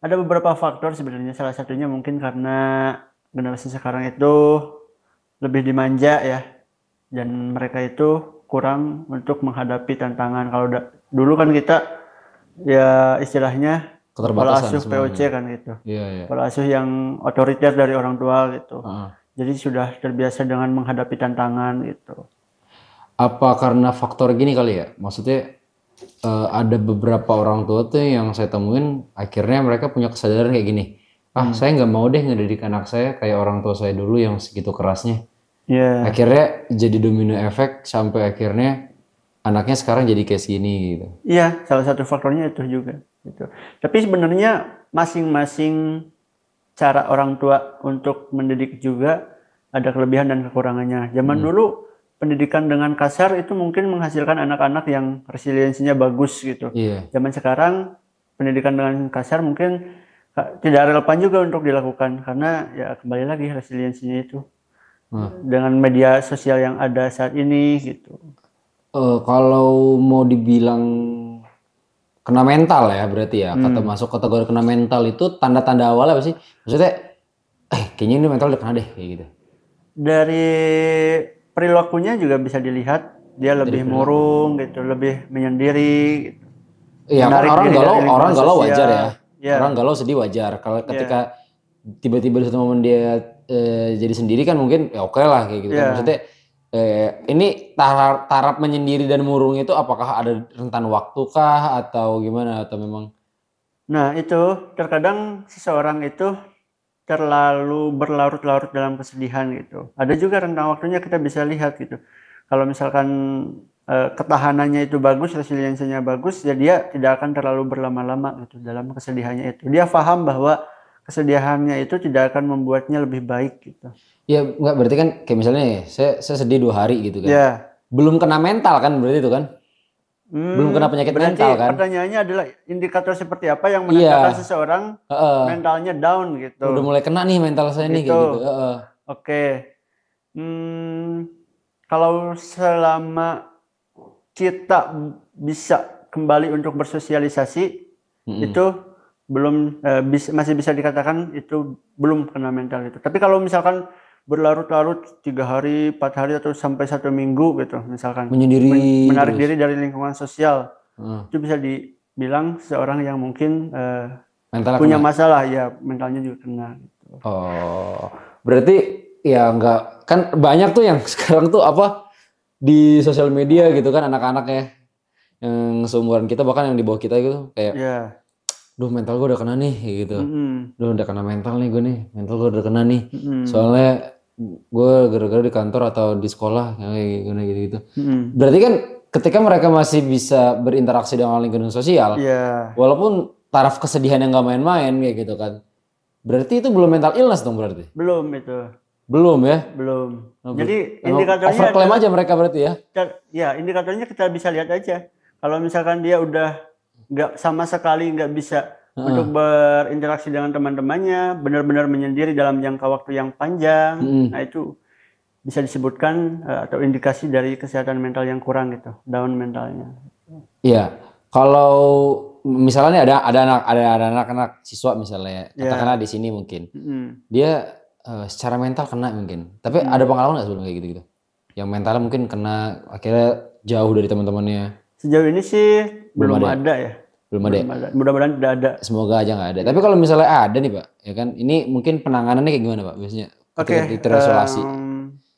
[SPEAKER 1] ada beberapa faktor sebenarnya. Salah satunya mungkin karena generasi sekarang itu lebih dimanja ya, dan mereka itu kurang untuk menghadapi tantangan. Kalau dulu kan kita ya istilahnya pola asuh POC kan gitu.
[SPEAKER 2] Iya.
[SPEAKER 1] Pola asuh yang otoriter dari orang tua gitu. Jadi sudah terbiasa dengan menghadapi tantangan gitu.
[SPEAKER 2] Apa karena faktor gini kali ya? Maksudnya ada beberapa orang tua tuh yang saya temuin akhirnya mereka punya kesadaran kayak gini. Saya nggak mau deh ngedidik anak saya kayak orang tua saya dulu yang segitu kerasnya. Akhirnya jadi domino efek sampai akhirnya anaknya sekarang jadi kayak gini gitu.
[SPEAKER 1] Iya, salah satu faktornya itu juga. Gitu. Tapi sebenarnya masing-masing cara orang tua untuk mendidik juga ada kelebihan dan kekurangannya. Zaman dulu pendidikan dengan kasar itu mungkin menghasilkan anak-anak yang resiliensinya bagus gitu. Zaman sekarang pendidikan dengan kasar mungkin tidak relevan juga untuk dilakukan karena ya kembali lagi resiliensinya itu dengan media sosial yang ada saat ini gitu.
[SPEAKER 2] Kalau mau dibilang kena mental ya berarti ya, kata masuk kategori kena mental itu tanda-tanda awal apa sih? Maksudnya kayaknya ini mental udah kena deh kayak gitu.
[SPEAKER 1] Dari perilakunya juga bisa dilihat dia lebih murung gitu, lebih menyendiri gitu.
[SPEAKER 2] Iya, orang galau wajar ya. Orang galau sedih wajar. Kalau ketika tiba-tiba di satu momen dia jadi sendiri kan mungkin ya oke lah kayak gitu kan. Maksudnya ini taraf menyendiri dan murung itu apakah ada rentan waktu kah atau gimana atau memang?
[SPEAKER 1] Nah itu terkadang seseorang itu terlalu berlarut-larut dalam kesedihan gitu. Ada juga rentang waktunya kita bisa lihat gitu. Kalau misalkan ketahanannya itu bagus, resiliensinya bagus, ya dia tidak akan terlalu berlama-lama gitu dalam kesedihannya itu. Dia paham bahwa kesedihannya itu tidak akan membuatnya lebih baik gitu.
[SPEAKER 2] Ya enggak, berarti kan kayak misalnya saya sedih 2 hari gitu kan. Belum kena mental kan berarti itu kan? Belum kena penyakit mental kan?
[SPEAKER 1] Pertanyaannya adalah indikator seperti apa yang menandakan seseorang mentalnya down gitu.
[SPEAKER 2] Udah mulai kena nih mental saya nih kayak gitu.
[SPEAKER 1] Oke. Kalau selama kita bisa kembali untuk bersosialisasi itu belum masih bisa dikatakan itu belum kena mental itu. Tapi kalau misalkan berlarut-larut 3 hari, 4 hari atau sampai 1 minggu gitu, misalkan menarik diri dari lingkungan sosial, itu bisa dibilang seorang yang mungkin punya masalah, ya mentalnya juga kena. Gitu.
[SPEAKER 2] Berarti ya enggak, kan banyak tuh yang sekarang tuh di sosial media gitu kan anak-anak ya yang seumuran kita bahkan yang di bawah kita gitu kayak duh mental gue udah kena nih gitu. Duh udah kena mental nih gue nih, mental gue udah kena nih. Soalnya gue gara-gara di kantor atau di sekolah kayak gitu. Berarti kan ketika mereka masih bisa berinteraksi dengan lingkungan sosial, walaupun taraf kesedihan yang gak main-main kayak gitu kan, berarti itu belum mental illness dong berarti?
[SPEAKER 1] Belum itu.
[SPEAKER 2] Belum ya?
[SPEAKER 1] Belum. Jadi indikatornya
[SPEAKER 2] overclaim aja mereka berarti ya?
[SPEAKER 1] Ya indikatornya kita bisa lihat aja. Kalau misalkan dia udah nggak sama sekali nggak bisa untuk berinteraksi dengan teman-temannya, benar-benar menyendiri dalam jangka waktu yang panjang, nah itu bisa disebutkan atau indikasi dari kesehatan mental yang kurang gitu, down mentalnya.
[SPEAKER 2] Iya. Kalau misalnya ada anak-anak siswa misalnya, katakanlah di sini mungkin, dia secara mental kena mungkin, tapi ada pengalaman nggak sebelum kayak gitu-gitu? Yang mentalnya mungkin kena akhirnya jauh dari teman-temannya.
[SPEAKER 1] Sejauh ini sih belum ada ya.
[SPEAKER 2] Belum ada.
[SPEAKER 1] Mudah-mudahan tidak ada.
[SPEAKER 2] Semoga aja nggak ada. Tapi kalau misalnya ada nih Pak, ya kan, ini mungkin penanganannya kayak gimana Pak biasanya? Terisolasi.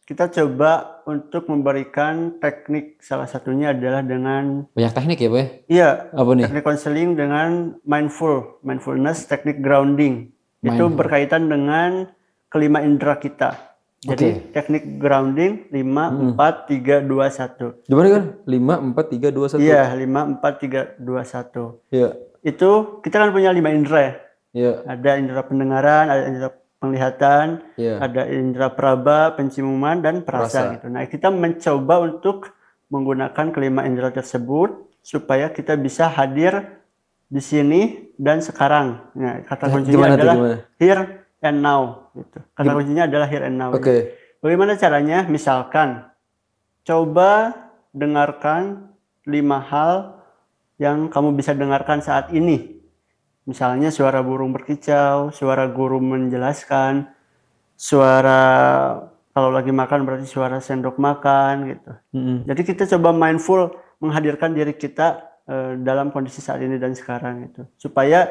[SPEAKER 1] Kita coba untuk memberikan teknik, salah satunya adalah dengan
[SPEAKER 2] banyak teknik ya Pak?
[SPEAKER 1] Iya.
[SPEAKER 2] Apa nih?
[SPEAKER 1] Teknik konseling dengan mindfulness, teknik grounding. Itu berkaitan dengan kelima indera kita. Jadi teknik grounding 5, 4, 3, 2, 1.
[SPEAKER 2] Gimana kan? 5, 4, 3, 2, 1.
[SPEAKER 1] Iya, 5, 4, 3, 2, 1.
[SPEAKER 2] Iya.
[SPEAKER 1] Itu kita kan punya 5 indera ya.
[SPEAKER 2] Iya.
[SPEAKER 1] Ada indera pendengaran, ada indera penglihatan,
[SPEAKER 2] Iya.
[SPEAKER 1] ada indera peraba, penciuman, dan
[SPEAKER 2] Perasa.
[SPEAKER 1] perasa gitu. Nah, kita mencoba untuk menggunakan kelima indera tersebut supaya kita bisa hadir di sini dan sekarang. Nah, kata kuncinya
[SPEAKER 2] Gimana tuh,
[SPEAKER 1] adalah
[SPEAKER 2] gimana?
[SPEAKER 1] here and now gitu. Kata kuncinya adalah here and now.
[SPEAKER 2] Oke.
[SPEAKER 1] Bagaimana caranya? Misalkan coba dengarkan 5 hal yang kamu bisa dengarkan saat ini. Misalnya suara burung berkicau, suara guru menjelaskan, suara kalau lagi makan berarti suara sendok makan gitu. Jadi kita coba mindful menghadirkan diri kita dalam kondisi saat ini dan sekarang itu, supaya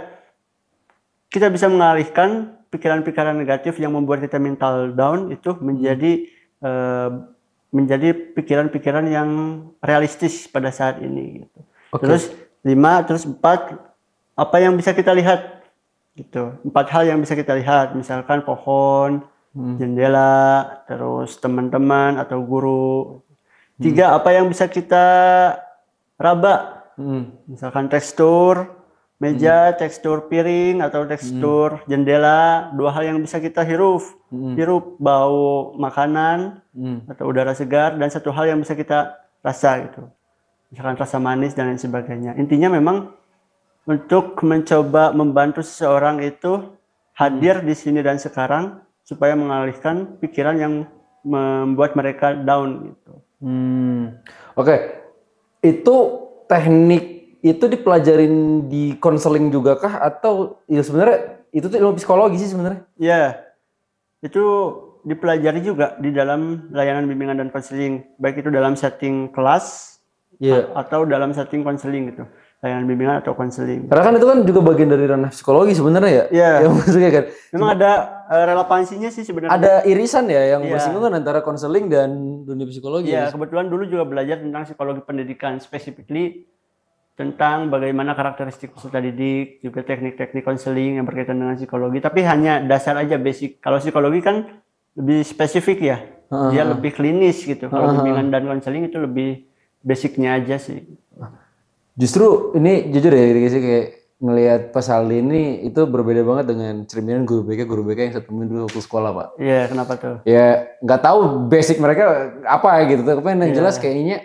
[SPEAKER 1] kita bisa mengalihkan pikiran-pikiran negatif yang membuat kita mental down itu menjadi pikiran-pikiran yang realistis pada saat ini gitu. Terus 5, terus 4, apa yang bisa kita lihat gitu. 4 hal yang bisa kita lihat, misalkan pohon, jendela, terus teman-teman atau guru. 3, apa yang bisa kita raba, misalkan tekstur meja, tekstur piring atau tekstur jendela. 2 hal yang bisa kita hirup, bau makanan atau udara segar, dan 1 hal yang bisa kita rasa gitu, misalkan rasa manis dan lain sebagainya. Intinya memang untuk mencoba membantu seseorang itu hadir di sini dan sekarang supaya mengalihkan pikiran yang membuat mereka down gitu.
[SPEAKER 2] Oke. Itu teknik itu dipelajarin di konseling juga kah, atau ya sebenarnya itu tuh ilmu psikologi sih sebenarnya?
[SPEAKER 1] Ya, itu dipelajari juga di dalam layanan bimbingan dan konseling, baik itu dalam setting kelas atau dalam setting konseling gitu. Layanan bimbingan atau konseling.
[SPEAKER 2] Karena kan itu kan juga bagian dari ranah psikologi sebenarnya ya.
[SPEAKER 1] Iya.
[SPEAKER 2] Ya maksudnya kan.
[SPEAKER 1] Memang ada relevansinya sih sebenarnya.
[SPEAKER 2] Ada irisan ya yang bersinggungan antara konseling dan dunia psikologi.
[SPEAKER 1] Iya, kebetulan dulu juga belajar tentang psikologi pendidikan, specifically tentang bagaimana karakteristik peserta didik, juga teknik-teknik konseling yang berkaitan dengan psikologi. Tapi hanya dasar aja, basic. Kalau psikologi kan lebih spesifik ya. Dia lebih klinis gitu. Kalau bimbingan dan konseling itu lebih basicnya aja sih.
[SPEAKER 2] Justru ini jujur ya sih, kayak ngelihat Pak Saldi ini itu berbeda banget dengan cerminan guru BK yang saya temuin dulu waktu sekolah, Pak.
[SPEAKER 1] Iya, kenapa tuh?
[SPEAKER 2] Ya nggak tahu basic mereka apa gitu, tapi yang jelas kayaknya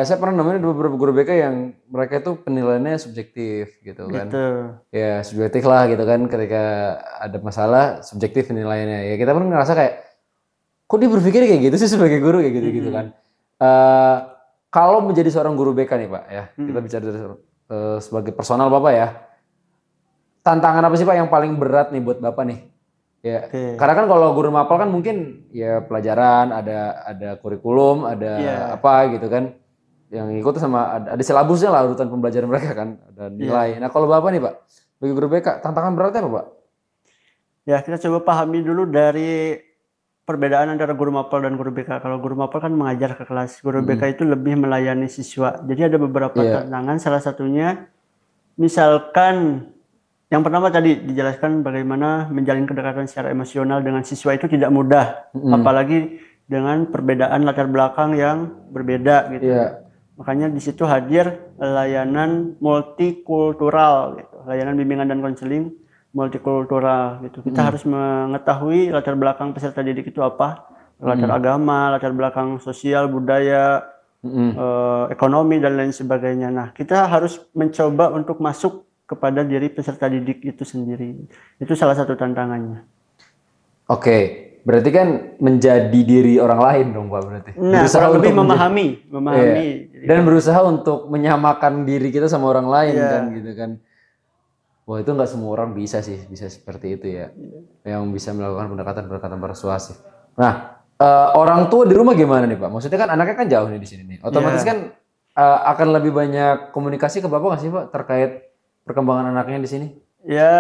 [SPEAKER 2] saya pernah nemuin beberapa guru BK yang mereka itu penilaiannya subjektif gitu kan.
[SPEAKER 1] Gitu.
[SPEAKER 2] Ya subjektif lah gitu kan, ketika ada masalah subjektif penilaiannya. Ya kita pun ngerasa kayak kok dia berpikir kayak gitu sih sebagai guru kayak gitu kan. Kalau menjadi seorang guru BK nih Pak ya, kita bicara dari sebagai personal Bapak ya, tantangan apa sih Pak yang paling berat nih buat Bapak nih? Ya, karena kan kalau guru mapel kan mungkin ya pelajaran, ada kurikulum, ada apa gitu kan, yang ikut sama ada silabusnya lah, urutan pembelajaran mereka kan, ada nilai. Nah kalau Bapak nih Pak, bagi guru BK, tantangan beratnya apa Pak?
[SPEAKER 1] Ya kita coba pahami dulu dari perbedaan antara guru mapel dan guru BK. Kalau guru mapel kan mengajar ke kelas, guru BK itu lebih melayani siswa. Jadi ada beberapa tantangan, salah satunya misalkan yang pertama tadi dijelaskan bagaimana menjalin kedekatan secara emosional dengan siswa itu tidak mudah, apalagi dengan perbedaan latar belakang yang berbeda gitu. Makanya di situ hadir layanan multikultural gitu, layanan bimbingan dan konseling multikultural gitu. Kita harus mengetahui latar belakang peserta didik itu apa, latar agama, latar belakang sosial, budaya, ekonomi dan lain sebagainya. Nah, kita harus mencoba untuk masuk kepada diri peserta didik itu sendiri. Itu salah satu tantangannya.
[SPEAKER 2] Oke, berarti kan menjadi diri orang lain dong Pak berarti.
[SPEAKER 1] Nah, kurang lebih memahami.
[SPEAKER 2] Dan berusaha untuk menyamakan diri kita sama orang lain kan gitu kan. Wah itu nggak semua orang bisa sih, bisa seperti itu ya, yang bisa melakukan pendekatan persuasif. Nah, orang tua di rumah gimana nih Pak? Maksudnya kan anaknya kan jauh nih di sini nih, otomatis kan akan lebih banyak komunikasi ke Bapak nggak sih Pak terkait perkembangan anaknya di sini?
[SPEAKER 1] Ya,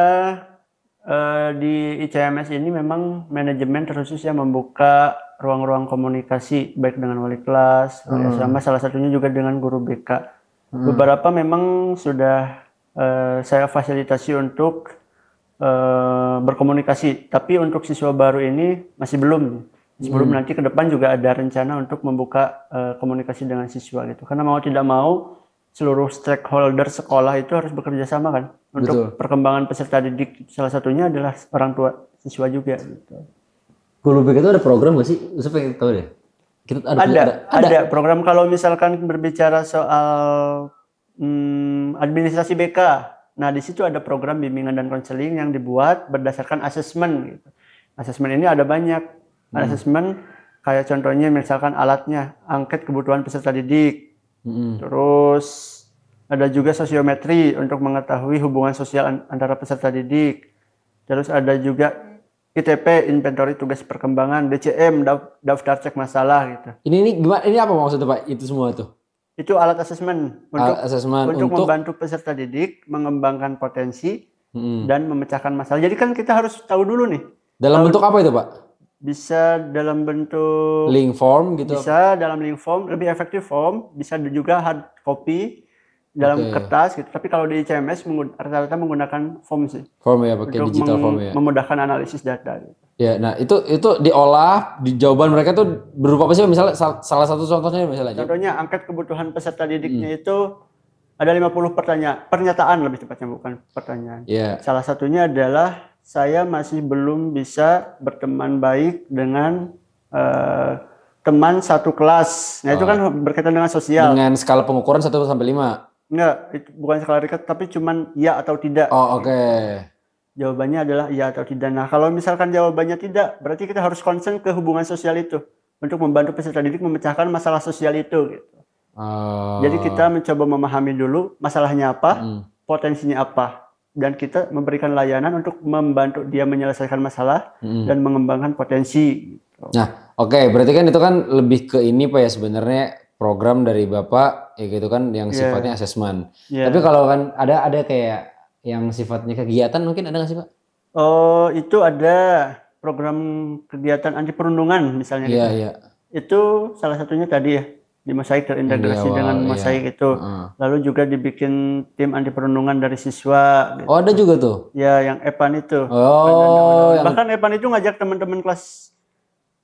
[SPEAKER 1] di ICMS ini memang manajemen terkhusus yang membuka ruang-ruang komunikasi baik dengan wali kelas, wali asrama, salah satunya juga dengan guru BK. Beberapa memang sudah saya fasilitasi untuk berkomunikasi, tapi untuk siswa baru ini masih belum. Sebelum nanti ke depan juga ada rencana untuk membuka komunikasi dengan siswa gitu. Karena mau tidak mau seluruh stakeholder sekolah itu harus bekerja sama kan untuk perkembangan peserta didik. Salah satunya adalah orang tua siswa juga. Gitu.
[SPEAKER 2] Guru BK itu ada program nggak sih? Saya pengen tahu deh.
[SPEAKER 1] Ada program kalau misalkan berbicara soal administrasi BK. Nah di situ ada program bimbingan dan konseling yang dibuat berdasarkan asesmen. Gitu. Asesmen ini ada banyak. Asesmen kayak contohnya misalkan alatnya, angket kebutuhan peserta didik. Terus ada juga sosiometri untuk mengetahui hubungan sosial antara peserta didik. Terus ada juga ITP, inventory tugas perkembangan, DCM, daftar cek masalah gitu.
[SPEAKER 2] Ini gimana? Ini apa maksudnya Pak? Itu semua tuh?
[SPEAKER 1] Itu alat asesmen untuk membantu peserta didik mengembangkan potensi dan memecahkan masalah. Jadi kan kita harus tahu dulu nih.
[SPEAKER 2] Dalam bentuk apa itu Pak?
[SPEAKER 1] Bisa dalam bentuk
[SPEAKER 2] link form gitu.
[SPEAKER 1] Bisa dalam link form, lebih efektif form, bisa juga hard copy dalam kertas gitu. Tapi kalau di CMS rata-rata menggunakan form sih.
[SPEAKER 2] Form ya, pakai digital form ya.
[SPEAKER 1] Memudahkan analisis data gitu.
[SPEAKER 2] Ya, nah itu diolah, di jawaban mereka tuh berupa apa sih? Misalnya salah satu contohnya misalnya.
[SPEAKER 1] Contohnya angket kebutuhan peserta didiknya itu ada 50 pernyataan lebih tepatnya, bukan pertanyaan. Salah satunya adalah saya masih belum bisa berteman baik dengan teman satu kelas. Nah, itu kan berkaitan dengan sosial.
[SPEAKER 2] Dengan skala pengukuran 1 sampai 5.
[SPEAKER 1] Enggak, itu bukan skala Richter, tapi cuman ya atau tidak. Jawabannya adalah ya atau tidak. Nah, kalau misalkan jawabannya tidak, berarti kita harus concern ke hubungan sosial itu untuk membantu peserta didik memecahkan masalah sosial itu gitu. Jadi kita mencoba memahami dulu masalahnya apa, potensinya apa. Dan kita memberikan layanan untuk membantu dia menyelesaikan masalah dan mengembangkan potensi.
[SPEAKER 2] Nah, berarti kan itu kan lebih ke ini Pak ya sebenarnya program dari Bapak ya gitu kan yang sifatnya asesmen. Tapi kalau kan ada kayak yang sifatnya kegiatan mungkin ada nggak sih Pak?
[SPEAKER 1] Oh, itu ada program kegiatan anti perundungan misalnya. Iya. Itu salah satunya tadi ya. Di Mosaik terintegrasi dengan Mosaik itu. Lalu juga dibikin tim anti perundungan dari siswa. Gitu.
[SPEAKER 2] Oh ada juga tuh?
[SPEAKER 1] Ya yang EPAN itu. Bahkan EPAN itu ngajak teman-teman kelas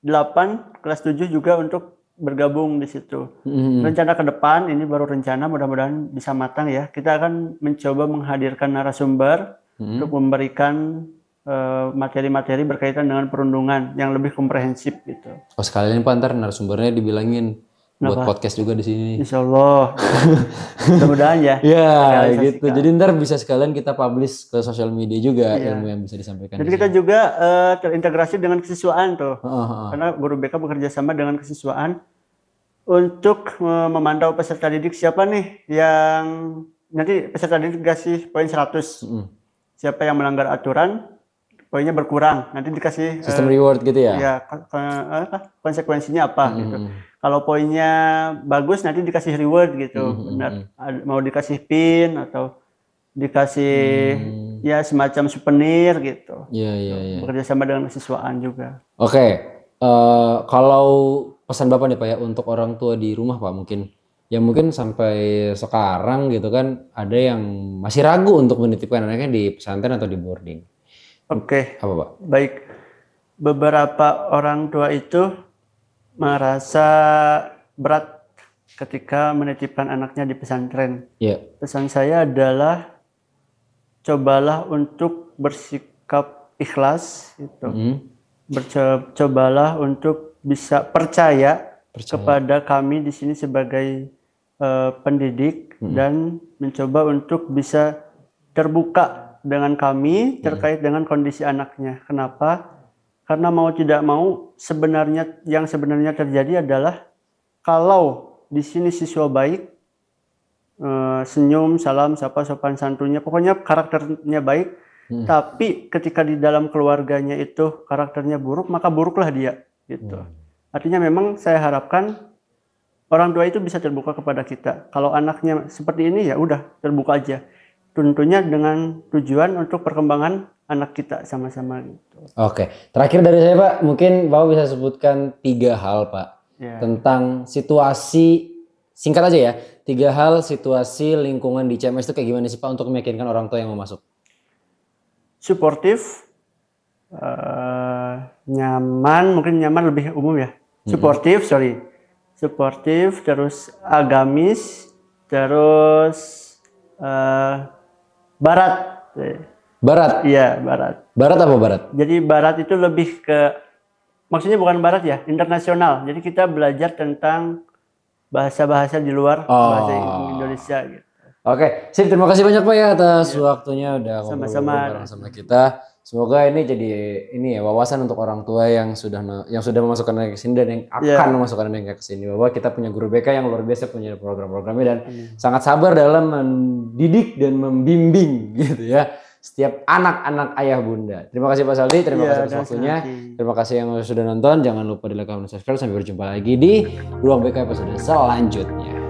[SPEAKER 1] 8, kelas 7 juga untuk bergabung di situ. Rencana ke depan, ini baru rencana, mudah-mudahan bisa matang ya. Kita akan mencoba menghadirkan narasumber untuk memberikan materi-materi berkaitan dengan perundungan yang lebih komprehensif gitu.
[SPEAKER 2] Oh sekalian Pak ntar narasumbernya dibilangin. Buat podcast juga di sini.
[SPEAKER 1] Insya Allah. Mudah-mudahan ya.
[SPEAKER 2] Ya gitu. Jadi ntar bisa sekalian kita publish ke sosial media juga ilmu yang bisa disampaikan.
[SPEAKER 1] Jadi kita juga terintegrasi dengan kesiswaan tuh. Karena guru BK bekerja sama dengan kesiswaan untuk memantau peserta didik siapa nih yang nanti peserta didik dikasih poin 100. Siapa yang melanggar aturan, poinnya berkurang. Nanti dikasih
[SPEAKER 2] sistem reward gitu ya.
[SPEAKER 1] Ya, konsekuensinya apa gitu. Kalau poinnya bagus nanti dikasih reward gitu. Benar. Mau dikasih pin atau dikasih ya semacam souvenir gitu.
[SPEAKER 2] Iya.
[SPEAKER 1] Bekerja sama dengan kesiswaan juga.
[SPEAKER 2] Kalau pesan Bapak nih Pak ya untuk orang tua di rumah Pak mungkin sampai sekarang gitu kan ada yang masih ragu untuk menitipkan anaknya di pesantren atau di boarding. Apa Pak?
[SPEAKER 1] Baik. Beberapa orang tua itu merasa berat ketika menitipkan anaknya di pesantren. Pesan saya adalah cobalah untuk bersikap ikhlas gitu. Cobalah untuk bisa percaya kepada kami di sini sebagai pendidik dan mencoba untuk bisa terbuka dengan kami terkait dengan kondisi anaknya. Kenapa? Karena mau tidak mau yang sebenarnya terjadi adalah kalau di sini siswa baik, senyum, salam, sapa, sopan santunnya, pokoknya karakternya baik. Tapi ketika di dalam keluarganya itu karakternya buruk, maka buruklah dia. Gitu. Artinya memang saya harapkan orang tua itu bisa terbuka kepada kita. Kalau anaknya seperti ini ya udah terbuka aja. Tentunya dengan tujuan untuk perkembangan anak kita sama-sama gitu.
[SPEAKER 2] Terakhir dari saya Pak, mungkin Bapak bisa sebutkan 3 hal Pak tentang situasi, singkat aja ya, 3 hal situasi lingkungan di CMS itu kayak gimana sih Pak untuk meyakinkan orang tua yang mau masuk?
[SPEAKER 1] Suportif, nyaman, mungkin nyaman lebih umum ya. Suportif, terus agamis, Terus barat.
[SPEAKER 2] Barat.
[SPEAKER 1] Iya, barat.
[SPEAKER 2] Barat apa barat?
[SPEAKER 1] Jadi barat itu lebih ke, maksudnya bukan barat ya, internasional. Jadi kita belajar tentang bahasa-bahasa di luar bahasa Indonesia gitu.
[SPEAKER 2] Oke, sip, terima kasih banyak Pak ya atas waktunya udah
[SPEAKER 1] Sama-sama.
[SPEAKER 2] ngobrol bareng sama kita. Semoga ini jadi ini ya wawasan untuk orang tua yang sudah memasukkan anak ke sini dan yang akan memasukkan anak ke sini, bahwa kita punya guru BK yang luar biasa, punya program-programnya dan sangat sabar dalam mendidik dan membimbing gitu ya setiap anak-anak ayah bunda. Terima kasih Pak Saldi, terima kasih atas waktunya. Terima kasih yang sudah nonton, jangan lupa di like, comment, subscribe. Sampai berjumpa lagi di Ruang BK episode selanjutnya.